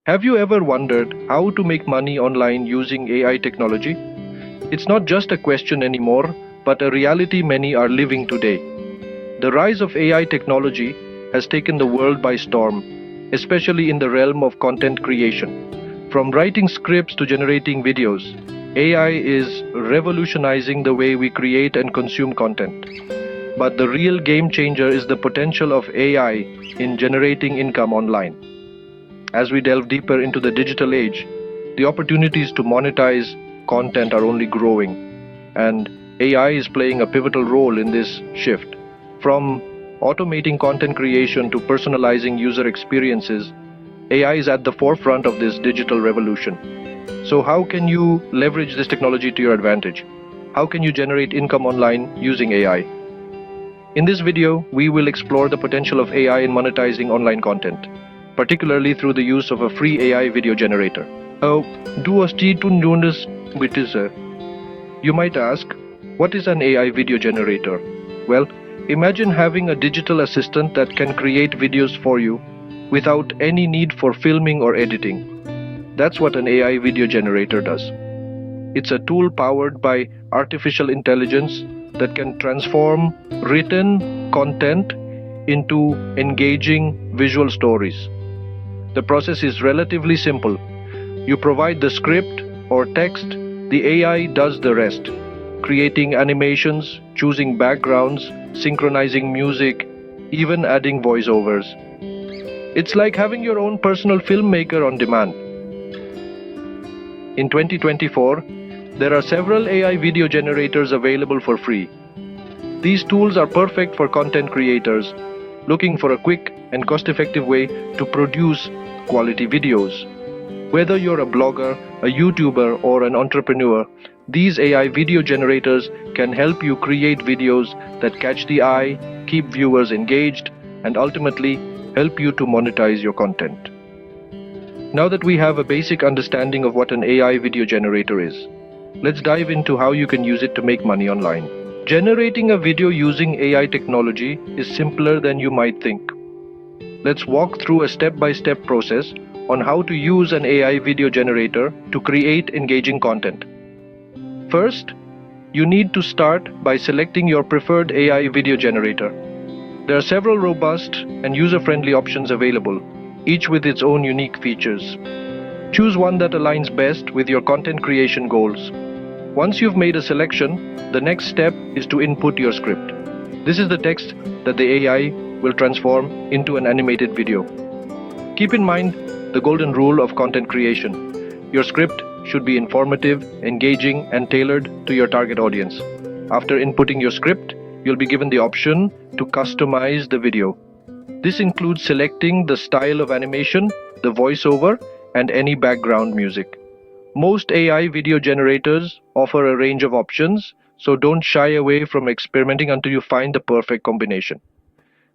Have you ever wondered how to make money online using AI technology? It's not just a question anymore, but a reality many are living today. The rise of AI technology has taken the world by storm, especially in the realm of content creation. From writing scripts to generating videos, AI is revolutionizing the way we create and consume content. But the real game changer is the potential of AI in generating income online. As we delve deeper into the digital age, the opportunities to monetize content are only growing, and AI is playing a pivotal role in this shift. From automating content creation to personalizing user experiences, AI is at the forefront of this digital revolution. So, how can you leverage this technology to your advantage? How can you generate income online using AI? In this video, we will explore the potential of AI in monetizing online content, particularly through the use of a free AI video generator. You might ask, what is an AI video generator? Well, imagine having a digital assistant that can create videos for you without any need for filming or editing. That's what an AI video generator does. It's a tool powered by artificial intelligence that can transform written content into engaging visual stories. The process is relatively simple. You provide the script or text, the AI does the rest, creating animations, choosing backgrounds, synchronizing music, even adding voiceovers. It's like having your own personal filmmaker on demand. In 2024, there are several AI video generators available for free. These tools are perfect for content creators looking for a quick and cost-effective way to produce quality videos. Whether you're a blogger, a YouTuber, or an entrepreneur, these AI video generators can help you create videos that catch the eye, keep viewers engaged, and ultimately help you to monetize your content. Now that we have a basic understanding of what an AI video generator is, let's dive into how you can use it to make money online. Generating a video using AI technology is simpler than you might think. Let's walk through a step-by-step process on how to use an AI video generator to create engaging content. First, you need to start by selecting your preferred AI video generator. There are several robust and user-friendly options available, each with its own unique features. Choose one that aligns best with your content creation goals. Once you've made a selection, the next step is to input your script. This is the text that the AI will transform into an animated video. Keep in mind the golden rule of content creation. Your script should be informative, engaging, and tailored to your target audience. After inputting your script, you'll be given the option to customize the video. This includes selecting the style of animation, the voiceover, and any background music. Most AI video generators offer a range of options, so don't shy away from experimenting until you find the perfect combination.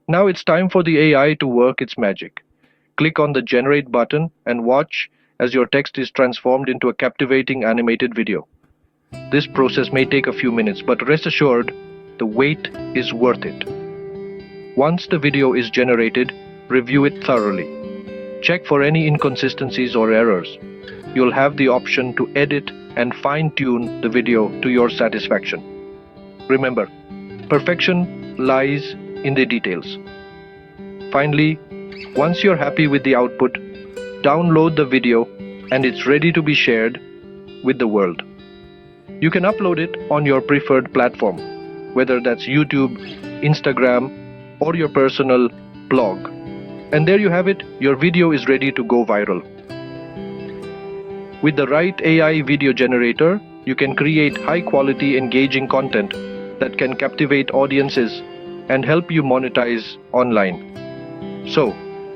Now it's time for the AI to work its magic. Click on the Generate button and watch as your text is transformed into a captivating animated video. This process may take a few minutes, but rest assured, the wait is worth it. Once the video is generated, review it thoroughly. Check for any inconsistencies or errors. You'll have the option to edit and fine-tune the video to your satisfaction. Remember, perfection lies in the details. Finally, once you're happy with the output, download the video and it's ready to be shared with the world. You can upload it on your preferred platform, whether that's YouTube, Instagram, or your personal blog. And there you have it, your video is ready to go viral. With the right AI video generator, you can create high-quality, engaging content that can captivate audiences and help you monetize online. So,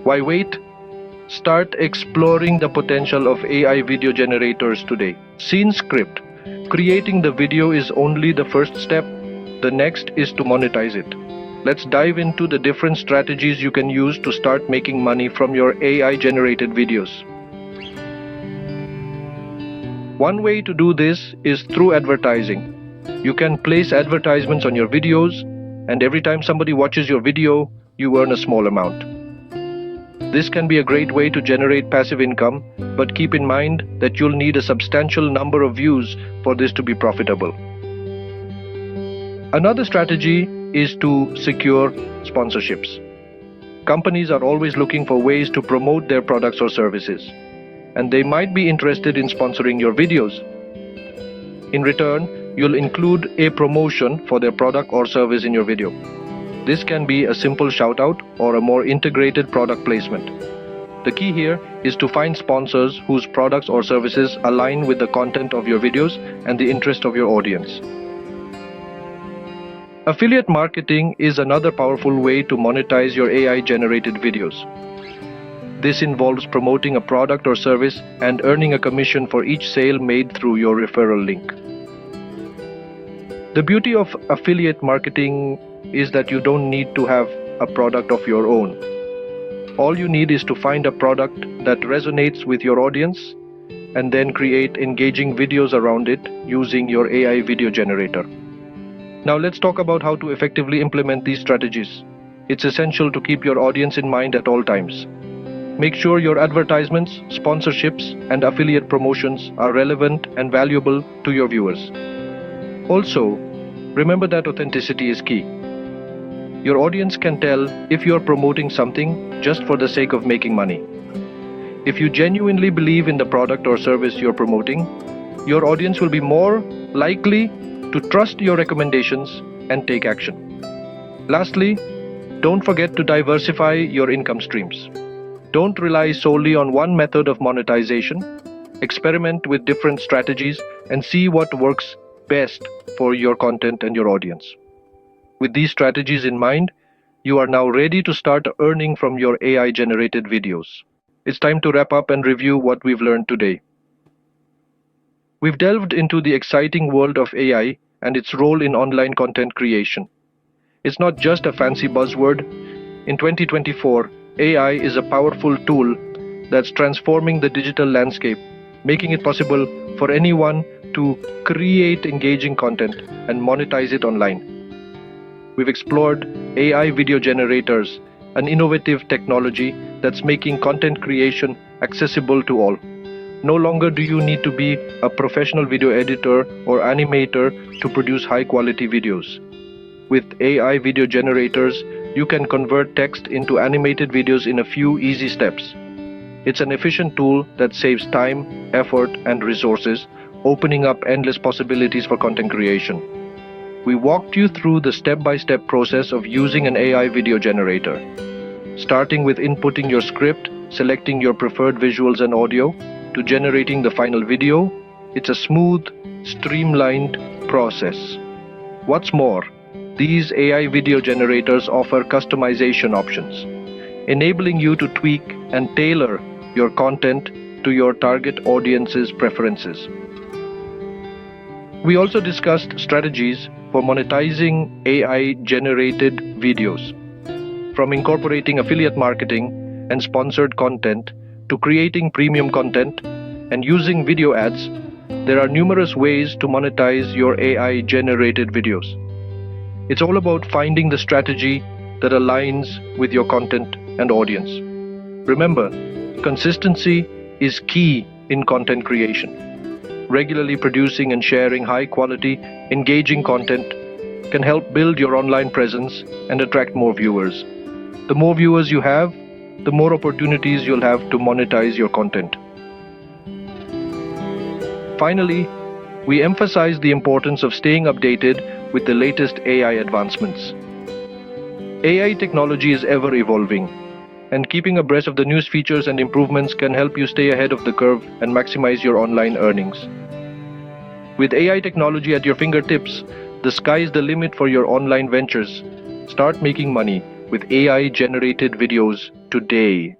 why wait? Start exploring the potential of AI video generators today. Scene script. Creating the video is only the first step. The next is to monetize it. Let's dive into the different strategies you can use to start making money from your AI-generated videos. One way to do this is through advertising. You can place advertisements on your videos, and every time somebody watches your video, you earn a small amount. This can be a great way to generate passive income, but keep in mind that you'll need a substantial number of views for this to be profitable. Another strategy is to secure sponsorships. Companies are always looking for ways to promote their products or services, and they might be interested in sponsoring your videos. In return, you'll include a promotion for their product or service in your video. This can be a simple shout-out or a more integrated product placement. The key here is to find sponsors whose products or services align with the content of your videos and the interest of your audience. Affiliate marketing is another powerful way to monetize your AI-generated videos. This involves promoting a product or service and earning a commission for each sale made through your referral link. The beauty of affiliate marketing is that you don't need to have a product of your own. All you need is to find a product that resonates with your audience and then create engaging videos around it using your AI video generator. Now let's talk about how to effectively implement these strategies. It's essential to keep your audience in mind at all times. Make sure your advertisements, sponsorships, and affiliate promotions are relevant and valuable to your viewers. Also, remember that authenticity is key. Your audience can tell if you are promoting something just for the sake of making money. If you genuinely believe in the product or service you're promoting, your audience will be more likely to trust your recommendations and take action. Lastly, don't forget to diversify your income streams. Don't rely solely on one method of monetization. Experiment with different strategies and see what works best for your content and your audience. With these strategies in mind, you are now ready to start earning from your AI-generated videos. It's time to wrap up and review what we've learned today. We've delved into the exciting world of AI and its role in online content creation. It's not just a fancy buzzword. In 2024, AI is a powerful tool that's transforming the digital landscape, making it possible for anyone to create engaging content and monetize it online. We've explored AI video generators, an innovative technology that's making content creation accessible to all. No longer do you need to be a professional video editor or animator to produce high-quality videos. With AI video generators, you can convert text into animated videos in a few easy steps. It's an efficient tool that saves time, effort, and resources, opening up endless possibilities for content creation. We walked you through the step-by-step process of using an AI video generator. Starting with inputting your script, selecting your preferred visuals and audio, to generating the final video, it's a smooth, streamlined process. What's more, these AI video generators offer customization options, enabling you to tweak and tailor your content to your target audience's preferences. We also discussed strategies for monetizing AI-generated videos, from incorporating affiliate marketing and sponsored content to creating premium content and using video ads. There are numerous ways to monetize your AI-generated videos. It's all about finding the strategy that aligns with your content and audience. Remember, consistency is key in content creation. Regularly producing and sharing high-quality, engaging content can help build your online presence and attract more viewers. The more viewers you have, the more opportunities you'll have to monetize your content. Finally, we emphasize the importance of staying updated with the latest AI advancements. AI technology is ever evolving, and keeping abreast of the newest features and improvements can help you stay ahead of the curve and maximize your online earnings. With AI technology at your fingertips, the sky is the limit for your online ventures. Start making money with AI-generated videos today.